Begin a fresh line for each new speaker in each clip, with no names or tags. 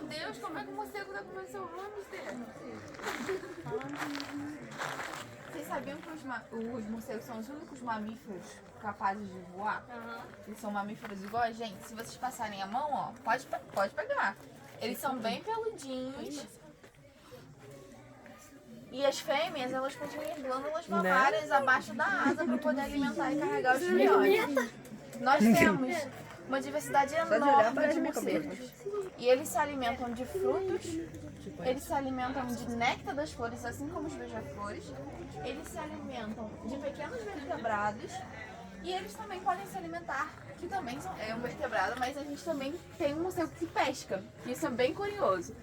Deus, como é que o morcego tá comendo seu hamster? Vocês sabiam que os morcegos são os únicos mamíferos capazes de voar? Eles são mamíferos igual a gente. Se vocês passarem a mão, ó, pode pegar. Eles são bem peludinhos. E as fêmeas, elas possuem glândulas mamárias abaixo da asa para poder alimentar e carregar os filhotes. Nós temos uma diversidade enorme de morcegos. E eles se alimentam de frutos, eles se alimentam de néctar das flores, assim como os beija-flores. Eles se alimentam de pequenos vertebrados e eles também podem se alimentar, que também é um vertebrado, mas a gente também tem um morcego que pesca. Isso é bem curioso.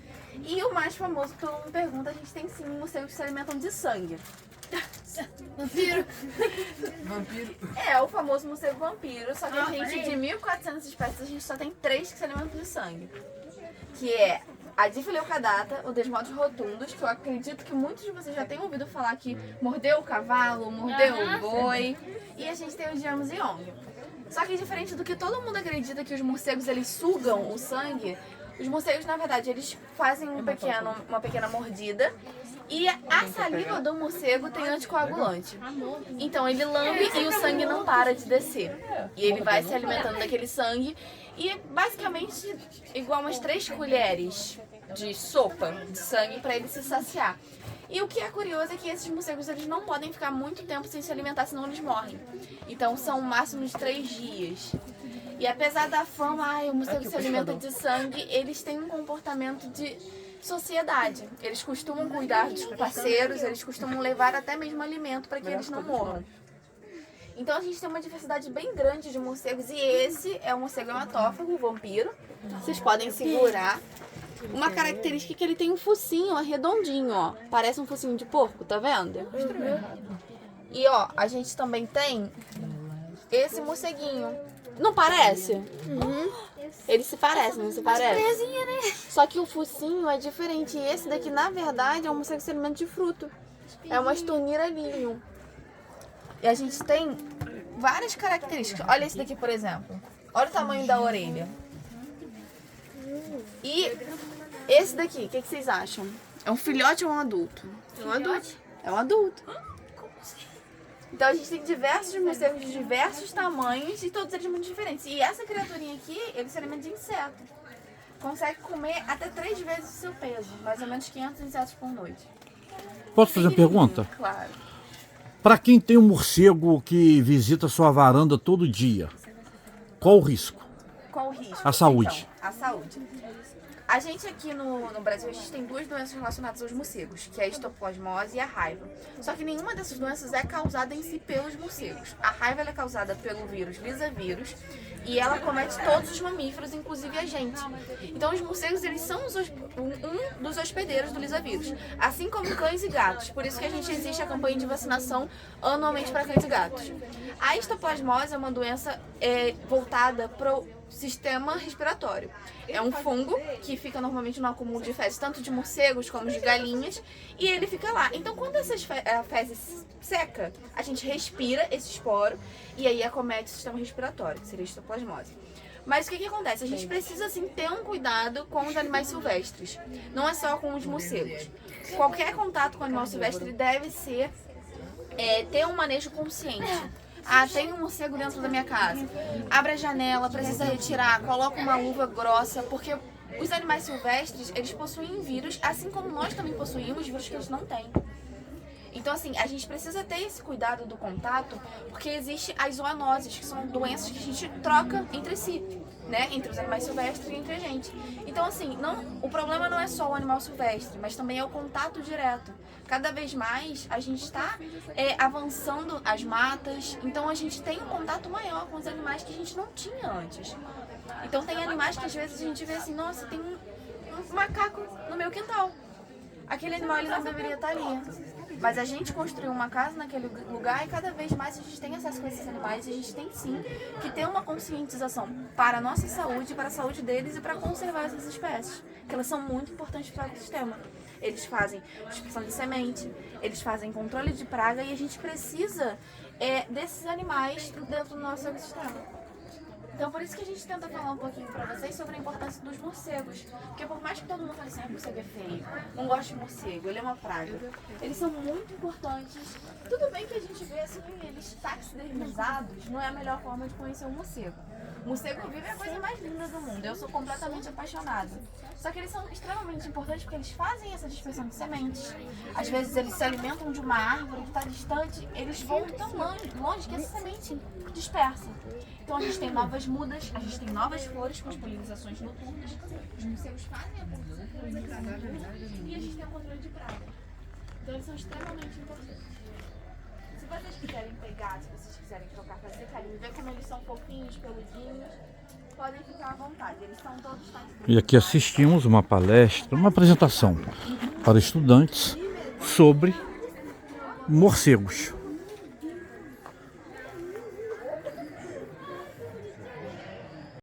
E o mais famoso que todo mundo pergunta, a gente tem sim morcegos que se alimentam de sangue.
Vampiro.
É, o famoso morcego vampiro, só que a gente, de 1.400 espécies, a gente só tem 3 que se alimentam de sangue. Que é a Diphleucadata, o Desmodus rotundus, que eu acredito que muitos de vocês já tenham ouvido falar que mordeu o cavalo, mordeu o boi. E a gente tem o Diamos iônio. Só que diferente do que todo mundo acredita que os morcegos eles sugam o sangue, os morcegos, na verdade, eles fazem uma pequena mordida e a saliva do morcego tem anticoagulante. Então ele lambe e o sangue não para de descer. E ele vai se alimentando daquele sangue e é basicamente igual umas 3 colheres de sopa de sangue para ele se saciar. E o que é curioso é que esses morcegos eles não podem ficar muito tempo sem se alimentar, senão eles morrem. Então são um máximo de 3 dias. E apesar da fama, o morcego se alimenta de sangue, eles têm um comportamento de sociedade. Eles costumam cuidar dos parceiros, eles costumam levar até mesmo alimento para que eles não morram. Então a gente tem uma diversidade bem grande de morcegos e esse é o morcego hematófago, o vampiro. Vocês podem segurar. Uma característica é que ele tem um focinho arredondinho, ó. Parece um focinho de porco, tá vendo? E ó, a gente também tem esse morceguinho. Não parece? Eles se parecem, não se parecem? Só que o focinho é diferente. E esse daqui, na verdade, é um morcego que se alimenta de fruto. É uma estoniralinho. E a gente tem várias características. Olha esse daqui, por exemplo. Olha o tamanho da orelha. E esse daqui, o que vocês acham? É um filhote ou um adulto?
É um adulto.
É um adulto. Então a gente tem diversos morcegos de diversos tamanhos e todos eles muito diferentes. E essa criaturinha aqui, ele se alimenta de inseto. Consegue comer até 3 vezes o seu peso, mais ou menos 500 insetos por noite.
Posso fazer uma pergunta?
Claro.
Para quem tem um morcego que visita sua varanda todo dia, qual o risco?
Qual o risco?
A saúde.
Então, a saúde. A gente aqui no Brasil, a gente tem 2 doenças relacionadas aos morcegos, que é a histoplasmose e a raiva. Só que nenhuma dessas doenças é causada em si pelos morcegos. A raiva ela é causada pelo vírus lisavírus e ela comete todos os mamíferos, inclusive a gente. Então os morcegos eles são um dos hospedeiros do lisavírus, assim como cães e gatos. Por isso que a gente existe a campanha de vacinação anualmente para cães e gatos. A histoplasmose é uma doença voltada para o sistema respiratório. É um fungo que fica normalmente no acúmulo de fezes, tanto de morcegos como de galinhas, e ele fica lá. Então, quando essas fezes seca, a gente respira esse esporo e aí acomete o sistema respiratório, que seria a histoplasmose. Mas o que acontece? A gente precisa, sim, ter um cuidado com os animais silvestres. Não é só com os morcegos. Qualquer contato com o animal silvestre deve ser ter um manejo consciente. Ah, tem um morcego dentro da minha casa. Abre a janela, precisa retirar, coloca uma luva grossa, porque os animais silvestres, eles possuem vírus, assim como nós também possuímos vírus que eles não têm. Então, assim, a gente precisa ter esse cuidado do contato, porque existe as zoonoses, que são doenças que a gente troca entre si, né? Entre os animais silvestres e entre a gente. Então, assim, o problema não é só o animal silvestre, mas também é o contato direto. Cada vez mais a gente está avançando as matas, então a gente tem um contato maior com os animais que a gente não tinha antes. Então tem animais que às vezes a gente vê assim, nossa, tem um macaco no meu quintal. Aquele animal ele não deveria estar ali. Mas a gente construiu uma casa naquele lugar e cada vez mais a gente tem acesso com esses animais e a gente tem sim que ter uma conscientização para a nossa saúde, para a saúde deles e para conservar essas espécies, que elas são muito importantes para o ecossistema. Eles fazem dispersão de semente, eles fazem controle de praga e a gente precisa desses animais dentro do nosso ecossistema. Então por isso que a gente tenta falar um pouquinho pra vocês sobre a importância dos morcegos. Porque por mais que todo mundo fale assim, morcego é feio, não gosto de morcego, ele é uma praga. Eles são muito importantes. Tudo bem que a gente vê assim, eles taxidermizados, não é a melhor forma de conhecer um morcego. O morcego vive é a coisa mais linda do mundo, eu sou completamente apaixonada. Só que eles são extremamente importantes porque eles fazem essa dispersão de sementes. Às vezes eles se alimentam de uma árvore que está distante, eles voam tão longe que essa semente dispersa. Então a gente tem novas mudas, a gente tem novas flores com as polinizações noturnas. Os morcegos fazem a polinização noturna e a gente tem o controle de praga. Então eles são extremamente importantes. Se vocês quiserem pegar, se vocês quiserem trocar, fazer carinho, ver como eles são fofinhos, peludinhos, podem ficar à vontade. Eles são todos
E aqui assistimos uma palestra, uma apresentação para estudantes sobre morcegos.